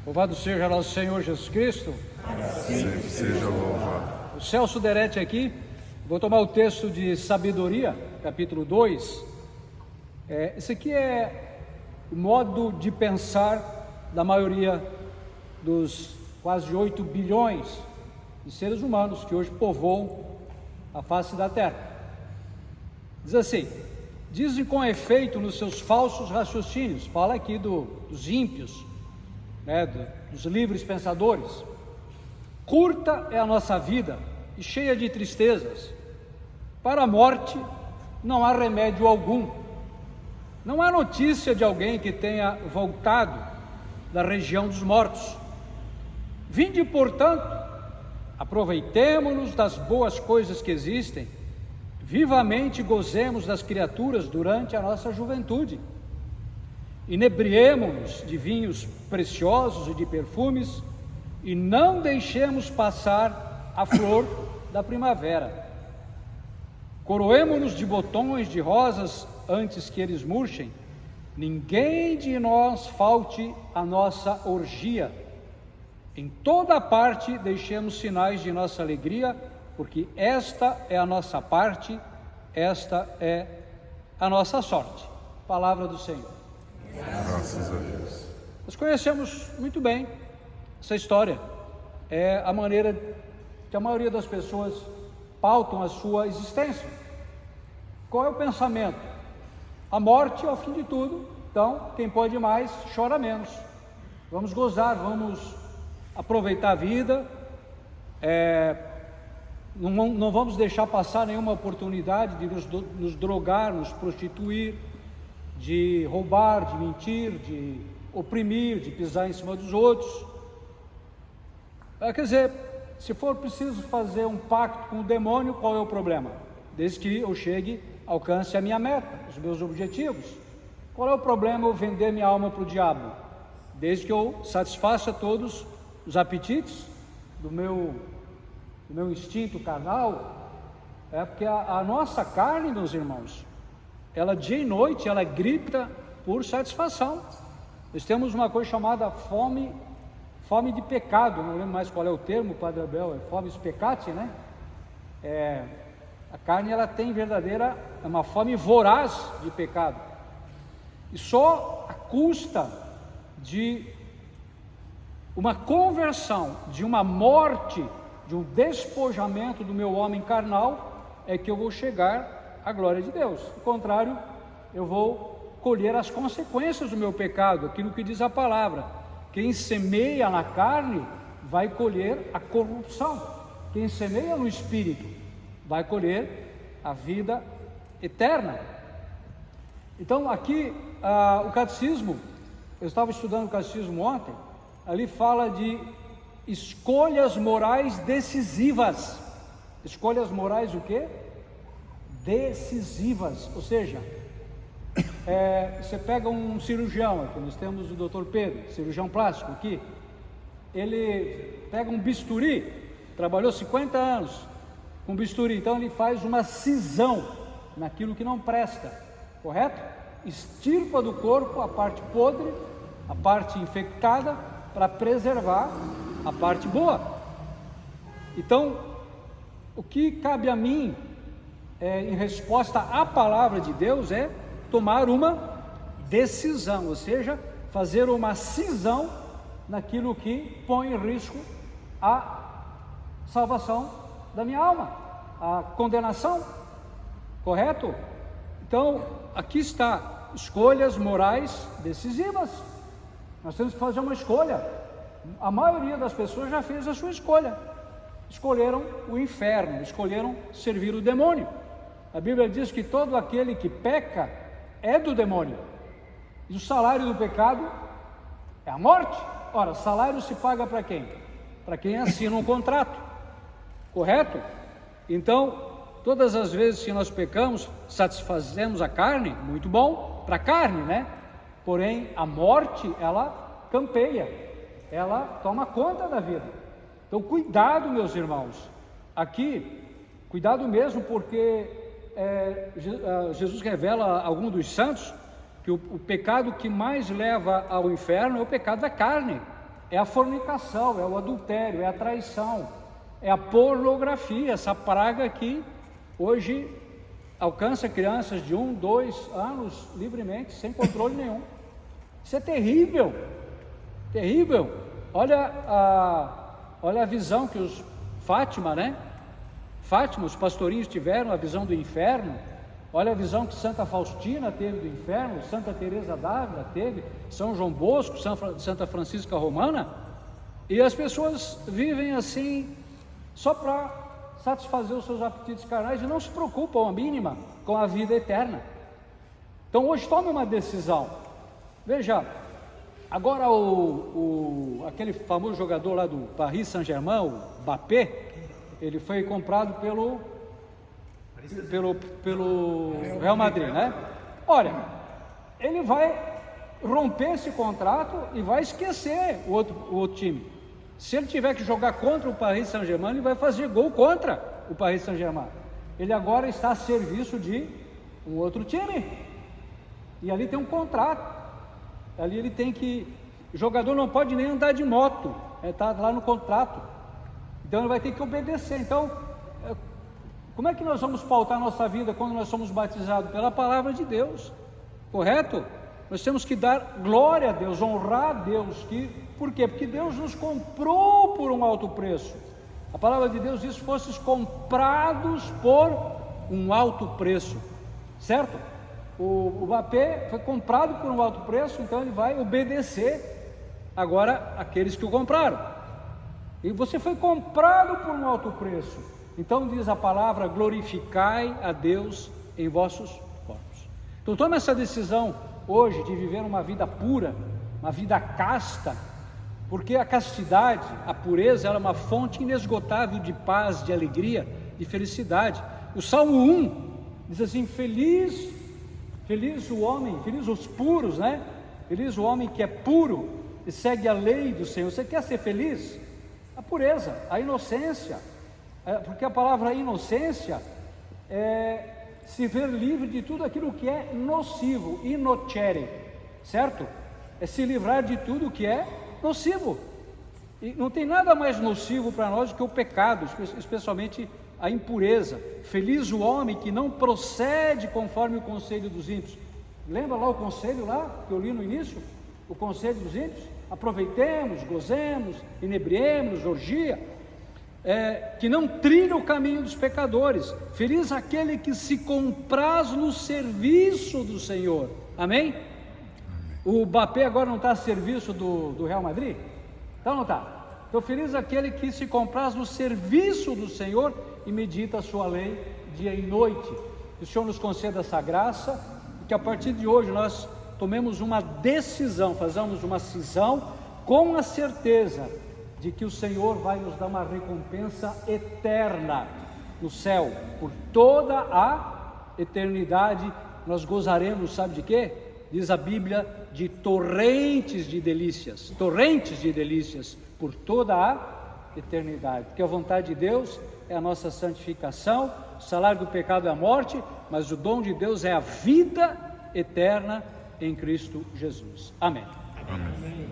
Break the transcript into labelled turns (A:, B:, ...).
A: Louvado seja nosso Senhor Jesus Cristo.
B: Sempre seja louvado.
A: O Celso Derete aqui, vou tomar o texto de Sabedoria, capítulo 2. Esse aqui é o modo de pensar da maioria dos quase 8 bilhões de seres humanos que hoje povoam a face da terra. Diz assim: dizem com efeito nos seus falsos raciocínios, fala aqui dos ímpios, dos livres pensadores: curta é a nossa vida e cheia de tristezas, para a morte não há remédio algum. Não há notícia de alguém que tenha voltado da região dos mortos. Vinde, portanto, aproveitemo-nos das boas coisas que existem, vivamente gozemos das criaturas durante a nossa juventude, inebriemo-nos de vinhos preciosos e de perfumes, e não deixemos passar a flor da primavera. Coroemo-nos de botões de rosas antes que eles murchem. Ninguém de nós falte a nossa orgia. Em toda parte deixemos sinais de nossa alegria, porque esta é a nossa parte, esta é a nossa sorte. Palavra do Senhor.
B: Graças a Deus.
A: Nós conhecemos muito bem essa história. É a maneira que a maioria das pessoas pautam a sua existência. Qual é o pensamento? A morte é o fim de tudo, então quem pode mais chora menos. Vamos gozar, vamos aproveitar a vida, não vamos deixar passar nenhuma oportunidade de nos drogar, nos prostituir, de roubar, de mentir, de oprimir, de pisar em cima dos outros. Quer dizer, se for preciso fazer um pacto com o demônio, qual é o problema? Desde que eu alcance a minha meta, os meus objetivos. Qual é o problema eu vender minha alma para o diabo? Desde que eu satisfaça todos os apetites do meu instinto carnal. Porque a nossa carne, meus irmãos, ela dia e noite, ela grita por satisfação. Nós temos uma coisa chamada fome de pecado, não lembro mais qual é o termo, Padre Abel, é fomes peccati, né? A carne, ela tem uma fome voraz de pecado, e só a custa de uma conversão, de uma morte, de um despojamento do meu homem carnal, é que eu vou chegar à glória de Deus. Do contrário, eu vou colher as consequências do meu pecado, aquilo que diz a palavra: quem semeia na carne vai colher a corrupção, quem semeia no espírito vai colher a vida eterna. Então aqui o catecismo, eu estava estudando o catecismo ontem, ali fala de escolhas morais decisivas. Escolhas morais o quê? Decisivas. Ou seja, você pega um cirurgião, aqui nós temos o Dr. Pedro, cirurgião plástico aqui, ele pega um bisturi, trabalhou 50 anos com bisturi, então ele faz uma cisão naquilo que não presta, correto? Extirpa do corpo a parte podre, a parte infectada, para preservar a parte boa. Então, o que cabe a mim, em resposta à palavra de Deus, é tomar uma decisão, ou seja, fazer uma cisão naquilo que põe em risco a salvação da minha alma, a condenação, correto? Então, aqui está, escolhas morais decisivas. Nós temos que fazer uma escolha. A maioria das pessoas já fez a sua escolha. Escolheram o inferno, escolheram servir o demônio. A Bíblia diz que todo aquele que peca é do demônio, e o salário do pecado é a morte. Ora, salário se paga para quem? Para quem assina um contrato, correto? Então, todas as vezes que nós pecamos, satisfazemos a carne, muito bom para a carne, né? Porém, a morte, ela campeia, ela toma conta da vida. Então, cuidado, meus irmãos. Aqui, cuidado mesmo, porque Jesus revela a algum dos santos que o pecado que mais leva ao inferno é o pecado da carne, é a fornicação, é o adultério, é a traição, é a pornografia, essa praga que hoje alcança crianças de 1, 2 anos livremente, sem controle nenhum. Isso é terrível, terrível. Olha a visão que os Fátima, os pastorinhos tiveram, a visão do inferno. Olha a visão que Santa Faustina teve do inferno, Santa Teresa d'Ávila teve, São João Bosco, Santa Francisca Romana. E as pessoas vivem assim, só para satisfazer os seus apetites carnais e não se preocupam a mínima com a vida eterna. Então hoje tome uma decisão. Veja, agora aquele famoso jogador lá do Paris Saint-Germain, o Mbappé, ele foi comprado pelo Real Madrid, Olha, ele vai romper esse contrato e vai esquecer o outro time. Se ele tiver que jogar contra o Paris Saint-Germain, ele vai fazer gol contra o Paris Saint-Germain. Ele agora está a serviço de um outro time, e ali tem um contrato. Ali ele tem que... O jogador não pode nem andar de moto, está lá no contrato. Então ele vai ter que obedecer. Então, como é que nós vamos pautar a nossa vida quando nós somos batizados? Pela palavra de Deus, correto? Nós temos que dar glória a Deus, honrar a Deus. Por quê? Porque Deus nos comprou por um alto preço. A palavra de Deus diz: fostes comprados por um alto preço, certo? O Mbappé foi comprado por um alto preço, então ele vai obedecer agora àqueles que o compraram. E você foi comprado por um alto preço, então diz a palavra: glorificai a Deus em vossos corpos. Então tome essa decisão hoje de viver uma vida pura, uma vida casta, porque a castidade, a pureza, ela é uma fonte inesgotável de paz, de alegria, de felicidade. O Salmo 1 diz assim: feliz o homem, feliz os puros, Feliz o homem que é puro e segue a lei do Senhor. Você quer ser feliz? A pureza, a inocência, porque a palavra inocência é se ver livre de tudo aquilo que é nocivo, inocere, certo? É se livrar de tudo que é nocivo. E não tem nada mais nocivo para nós do que o pecado, especialmente a impureza. Feliz o homem que não procede conforme o conselho dos ímpios. Lembra lá o conselho lá que eu li no início? O conselho dos ímpios? Aproveitemos, gozemos, inebriemos, orgia. Que não trilha o caminho dos pecadores. Feliz aquele que se compraz no serviço do Senhor. Amém? O Mbappé agora não está a serviço do Real Madrid? Então não está. Então feliz aquele que se compraz no serviço do Senhor e medita a sua lei dia e noite. Que o Senhor nos conceda essa graça e que a partir de hoje nós tomemos uma decisão, façamos uma cisão com a certeza de que o Senhor vai nos dar uma recompensa eterna no céu. Por toda a eternidade nós gozaremos, sabe de quê? Diz a Bíblia, de torrentes de delícias por toda a eternidade, porque a vontade de Deus é a nossa santificação. O salário do pecado é a morte, mas o dom de Deus é a vida eterna em Cristo Jesus. Amém.
B: Amém.